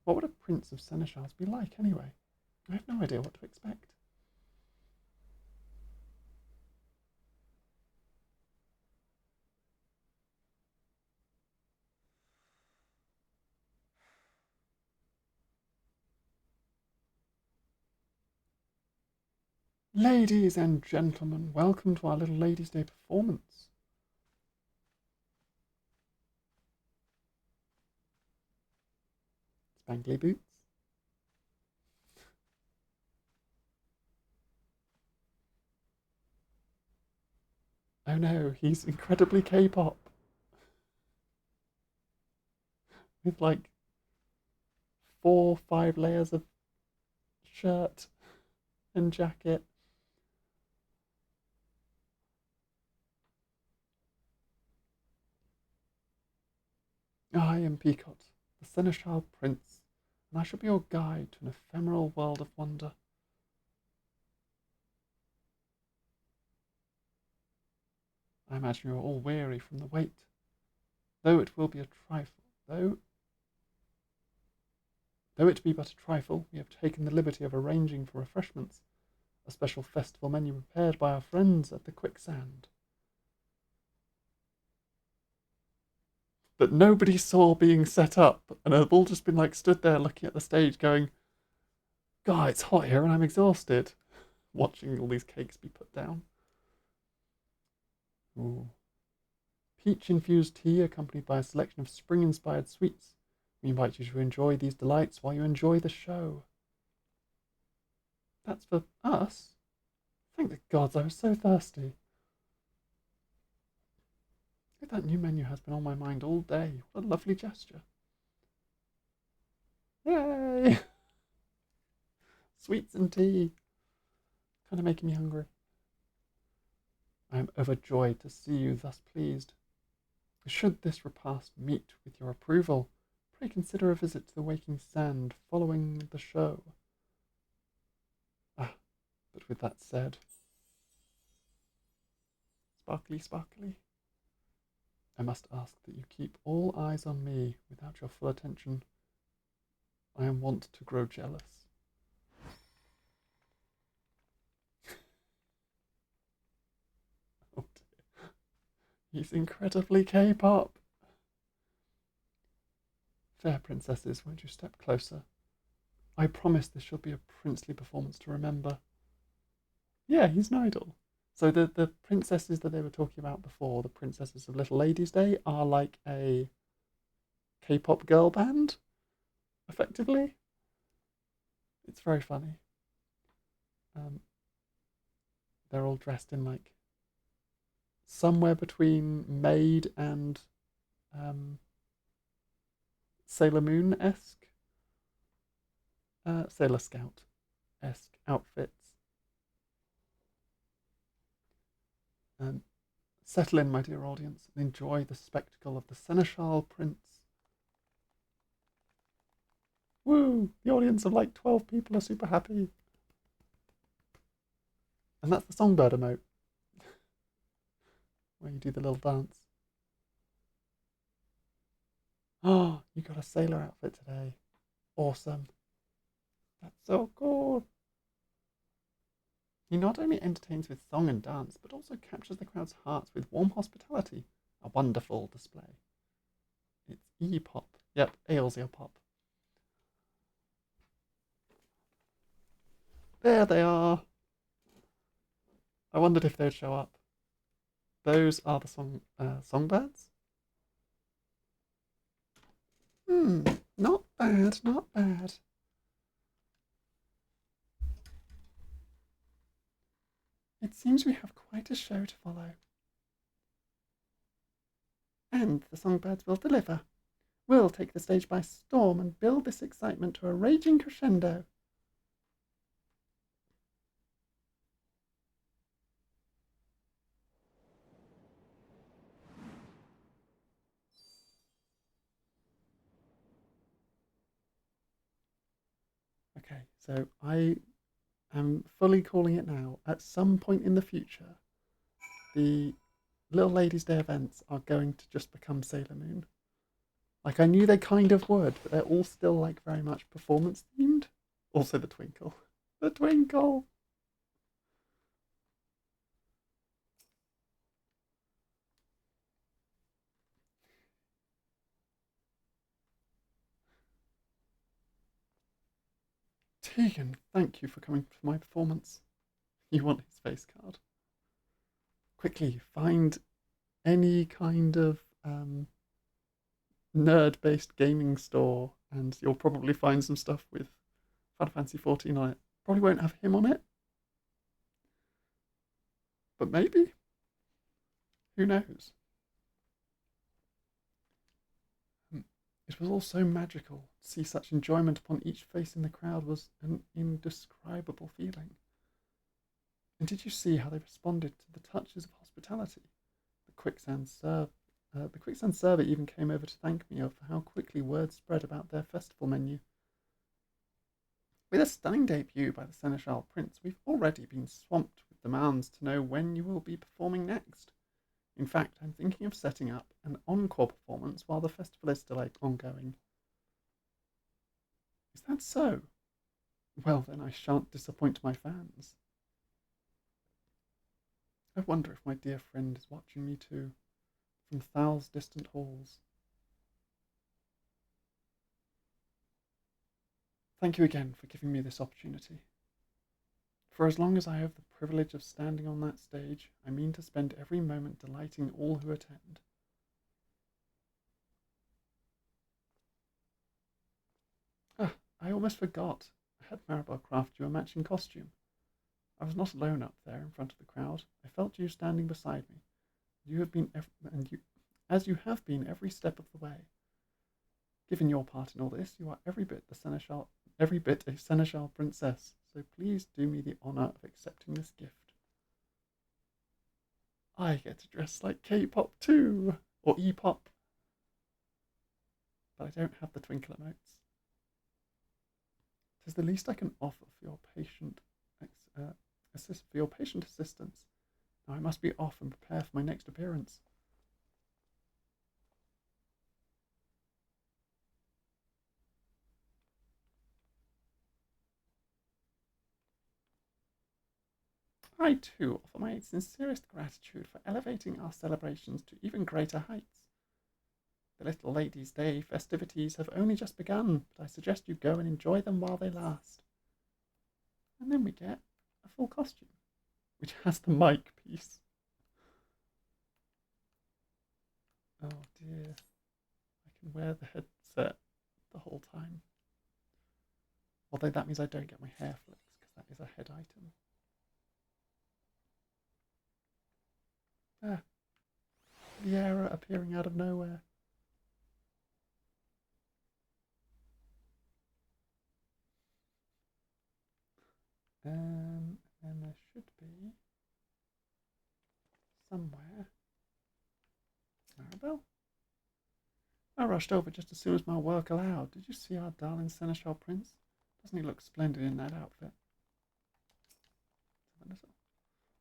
What would a prince of Seneschals be like, anyway? I have no idea what to expect. Ladies and gentlemen, welcome to our Little Ladies' Day performance. Spangly boots. Oh no, he's incredibly K-pop. With like 4-5 layers of shirt and jacket. I am Picot, the Seneschal Prince, and I shall be your guide to an ephemeral world of wonder. I imagine you are all weary from the wait, though it will be a trifle. Though it be but a trifle, we have taken the liberty of arranging for refreshments, a special festival menu prepared by our friends at the Quicksand. That nobody saw being set up, and have all just been like stood there looking at the stage going, God, it's hot here and I'm exhausted, watching all these cakes be put down. Ooh. Peach-infused tea accompanied by a selection of spring-inspired sweets. We invite you to enjoy these delights while you enjoy the show. That's for us? Thank the gods, I was so thirsty. That new menu has been on my mind all day. What a lovely gesture. Yay! Sweets and tea. Kind of making me hungry. I am overjoyed to see you thus pleased. Should this repast meet with your approval, pray consider a visit to the Waking Sand following the show. But with that said, sparkly, sparkly, I must ask that you keep all eyes on me without your full attention. I am wont to grow jealous. Oh dear. He's incredibly K-pop. Fair princesses, won't you step closer? I promise this shall be a princely performance to remember. Yeah, he's an idol. So the princesses that they were talking about before, the princesses of Little Ladies' Day, are like a K-pop girl band, effectively. It's very funny. They're all dressed in like somewhere between maid and Sailor Moon-esque, Sailor Scout-esque outfits. Settle in, my dear audience, and enjoy the spectacle of the Seneschal Prince Woo! The audience of like 12 people are super happy. And that's the songbird emote, where you do the little dance. Oh, you got a sailor outfit today. Awesome. That's so cool. He not only entertains with song and dance, but also captures the crowd's hearts with warm hospitality. A wonderful display. It's E-pop. Yep, Ailsea Pop. There they are. I wondered if they'd show up. Those are the songbirds. Not bad, not bad. It seems we have quite a show to follow. And the songbirds will deliver. We'll take the stage by storm and build this excitement to a raging crescendo. Okay, so I am fully calling it now. At some point in the future, the Little Ladies' Day events are going to just become Sailor Moon. Like, I knew they kind of would, but they're all still like very much performance themed. Also the twinkle. The twinkle! Tegan, thank you for coming to my performance. You want his face card. Quickly, find any kind of nerd-based gaming store, and you'll probably find some stuff with Final Fantasy 14 on it. Probably won't have him on it, but maybe. Who knows? It was all so magical. To see such enjoyment upon each face in the crowd was an indescribable feeling. And did you see how they responded to the touches of hospitality? The quicksand server even came over to thank me for how quickly word spread about their festival menu. With a stunning debut by the Seneschal Prince, we've already been swamped with demands to know when you will be performing next. In fact, I'm thinking of setting up an encore performance while the festival is still ongoing. Is that so? Well, then I shan't disappoint my fans. I wonder if my dear friend is watching me too, from Thal's distant halls. Thank you again for giving me this opportunity. For as long as I have the privilege of standing on that stage, I mean to spend every moment delighting all who attend. Ah, I almost forgot. I had Maribel craft you a matching costume. I was not alone up there in front of the crowd. I felt you standing beside me. You have been, as you have been every step of the way. Given your part in all this, you are every bit a seneschal princess. So please do me the honour of accepting this gift. I get to dress like K-pop too, or E-pop, but I don't have the twinkle emotes. 'Tis the least I can offer for your patient assistance. Now I must be off and prepare for my next appearance. I too offer my sincerest gratitude for elevating our celebrations to even greater heights. The Little Ladies' Day festivities have only just begun, but I suggest you go and enjoy them while they last. And then we get a full costume, which has the mic piece. Oh dear. I can wear the headset the whole time. Although that means I don't get my hair flicks, because that is a head item. Ah, the error appearing out of nowhere. And there should be somewhere Maribel. I rushed over just as soon as my work allowed. Did you see our darling Seneschal Prince? Doesn't he look splendid in that outfit?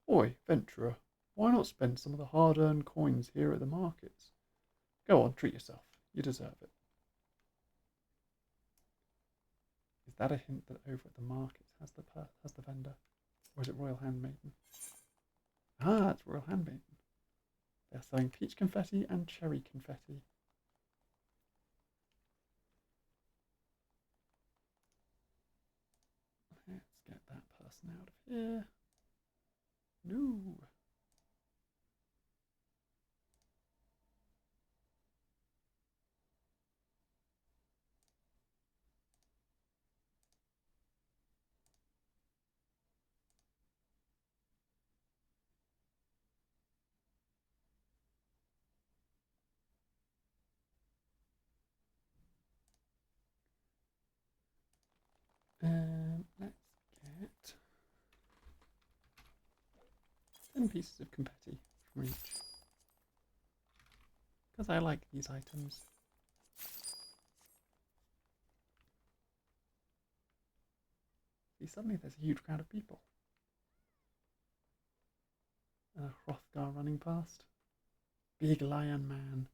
Oi, Venturer, why not spend some of the hard-earned coins here at the markets? Go on, treat yourself. You deserve it. Is that a hint that over at the markets has the vendor? Or is it Royal Handmaiden? Ah, it's Royal Handmaiden. They're selling peach confetti and cherry confetti. Let's get that person out of here. No. Let's get 10 pieces of confetti from each. Because I like these items. See, suddenly there's a huge crowd of people. And a Hrothgar running past. Big lion man.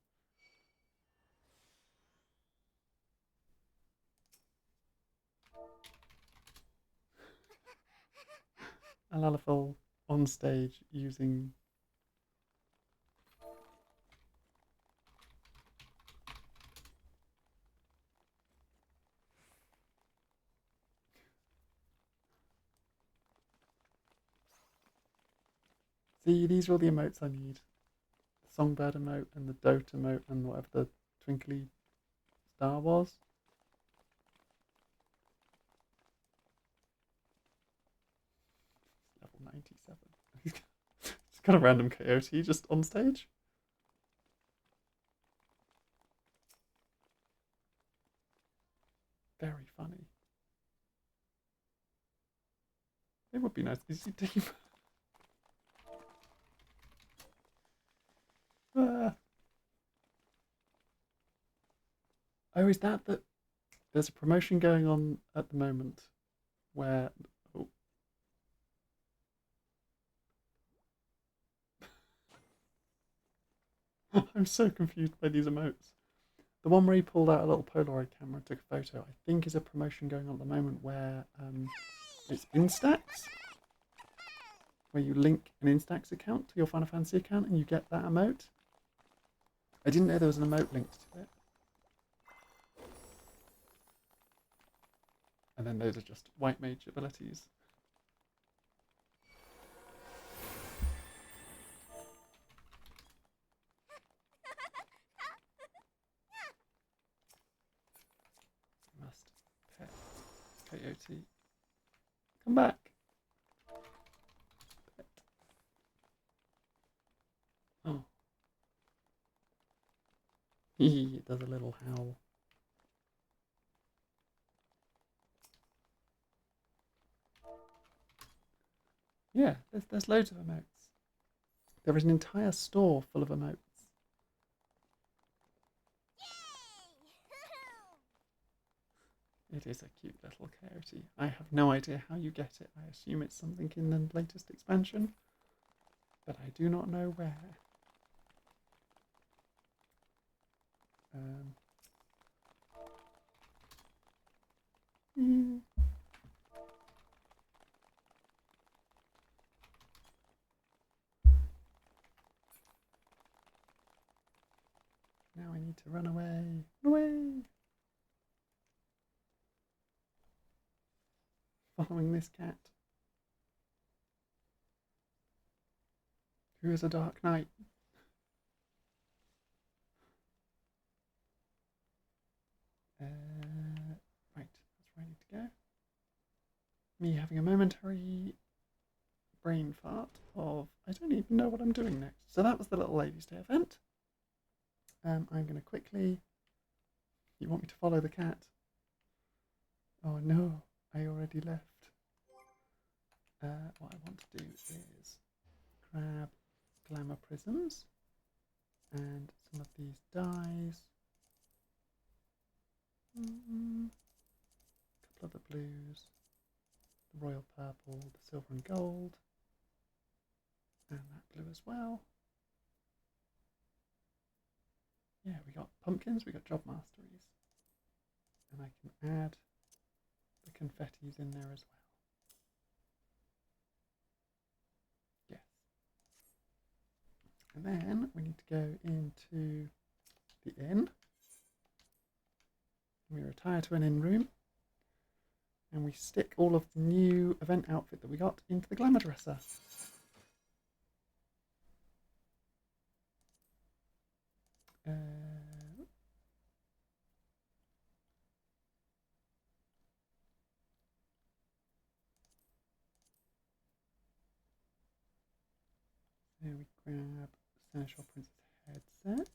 A Lalafell on stage using See, these are all the emotes I need. The songbird emote and the dote emote and whatever the twinkly star was. Level 97. He's got a random coyote just on stage. Very funny. It would be nice to see Dean. Oh, is that there's a promotion going on at the moment where I'm so confused by these emotes. The one where he pulled out a little Polaroid camera and took a photo, I think is a promotion going on at the moment where it's Instax, where you link an Instax account to your Final Fantasy account and you get that emote. I didn't know there was an emote linked to it. And then those are just white mage abilities. Must pet coyote. Come back. Pet. Oh. It does a little howl. Yeah, there's loads of emotes. There is an entire store full of emotes. It is a cute little coyote. I have no idea how you get it. I assume it's something in the latest expansion, but I do not know where. Mm. Now I need to run away. Run away! Following this cat. Who is a dark knight? Right, that's where I need to go. Me having a momentary brain fart of I don't even know what I'm doing next. So that was the Little Ladies' Day event. I'm going to quickly... You want me to follow the cat? Oh no, I already left. What I want to do is grab glamour prisms and some of these dies blues, the royal purple, the silver and gold, and that blue as well. Yeah, we got pumpkins, we got job masteries, and I can add the confettis in there as well. Yes. And then we need to go into the inn. We retire to an inn room, and we stick all of the new event outfit that we got into the glamour dresser. There we grab Seneschal Princess headset.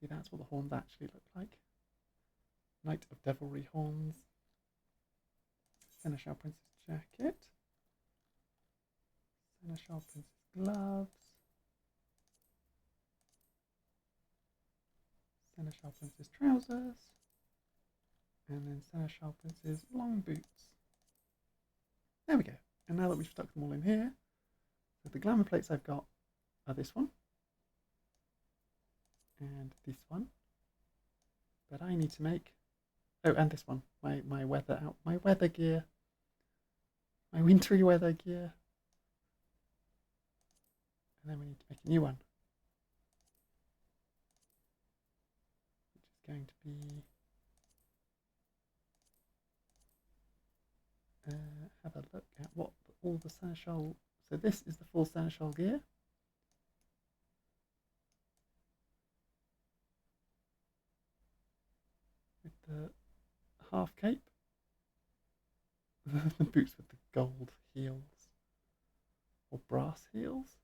See, that's what the horns actually look like. Knight of Devilry horns. Seneschal Princess jacket. Seneschal Princess gloves. Seneschal Princess trousers. And then Seneschal Princess long boots. There we go. And now that we've stuck them all in here, so the glamour plates I've got are this one and this one. But I need to make, oh, and this one, my weather gear, my wintry weather gear. And then we need to make a new one, which is going to be have a look at what all the Seneschal. So this is the full Seneschal gear. With the half cape. The boots with the gold heels. Or brass heels.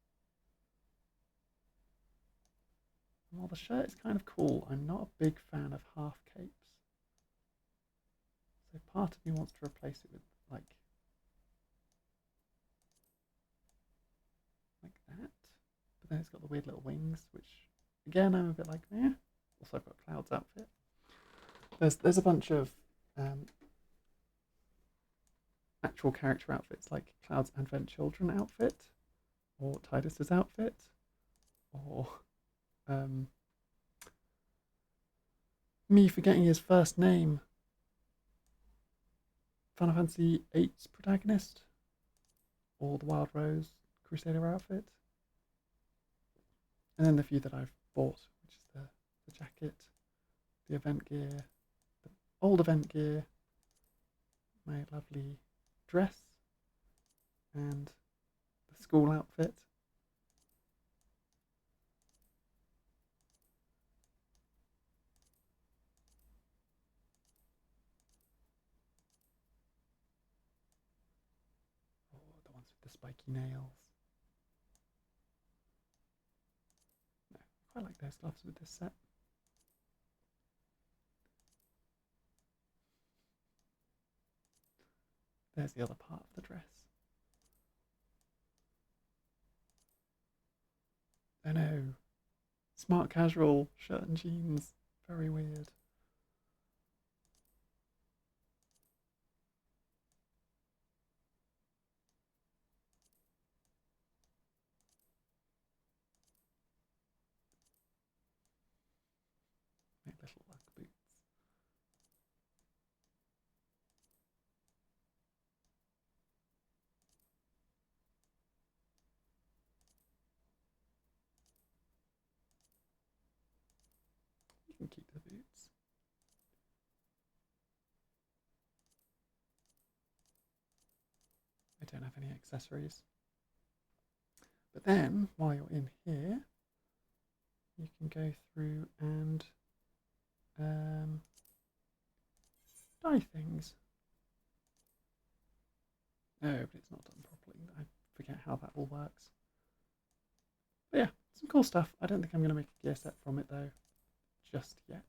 And while the shirt is kind of cool, I'm not a big fan of half capes. So part of me wants to replace it with like that. But then it's got the weird little wings, which again I'm a bit like, eh. Also I've got Cloud's outfit. There's a bunch of actual character outfits, like Cloud's Advent Children outfit, or Tidus's outfit, or me forgetting his first name, Final Fantasy VIII's protagonist, or the Wild Rose Crusader outfit. And then the few that I've bought, which is the jacket, the event gear, the old event gear, my lovely dress, and the school outfit. Oh, the ones with the spiky nails. No, I quite like those gloves with this set. There's the other part of the dress. Oh no. Smart casual shirt and jeans. Very weird. Make little luck boots. You can keep the boots. I don't have any accessories. But then, while you're in here, you can go through and dye things. No, but it's not done properly. I forget how that all works. But yeah, some cool stuff. I don't think I'm going to make a gear set from it though, just yet.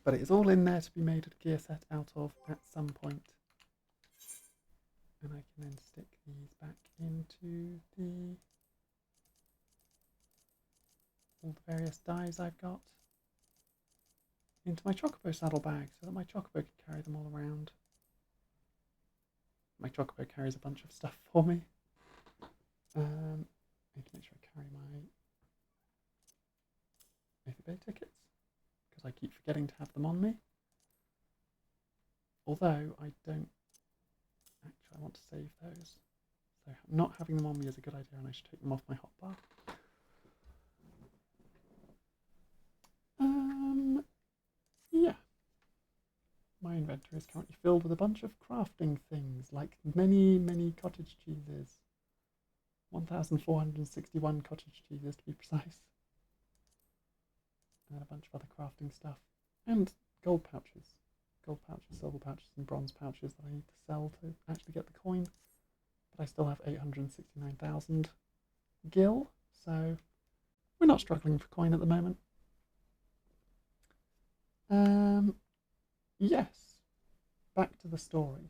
But it is all in there to be made a gear set out of at some point. And I can then stick these back into all the various dyes I've got. into my Chocobo saddlebag so that my Chocobo can carry them all around. My Chocobo carries a bunch of stuff for me. I need to make sure I carry my Aether Bay tickets because I keep forgetting to have them on me. Although I don't actually, I want to save those. So not having them on me is a good idea, and I should take them off my hotbar. Yeah. My inventory is currently filled with a bunch of crafting things, like many, many cottage cheeses. 1,461 cottage cheeses to be precise. And then a bunch of other crafting stuff. And gold pouches. Gold pouches, silver pouches, and bronze pouches that I need to sell to actually get the coin. But I still have 869,000 gil, so we're not struggling for coin at the moment. Yes, back to the story.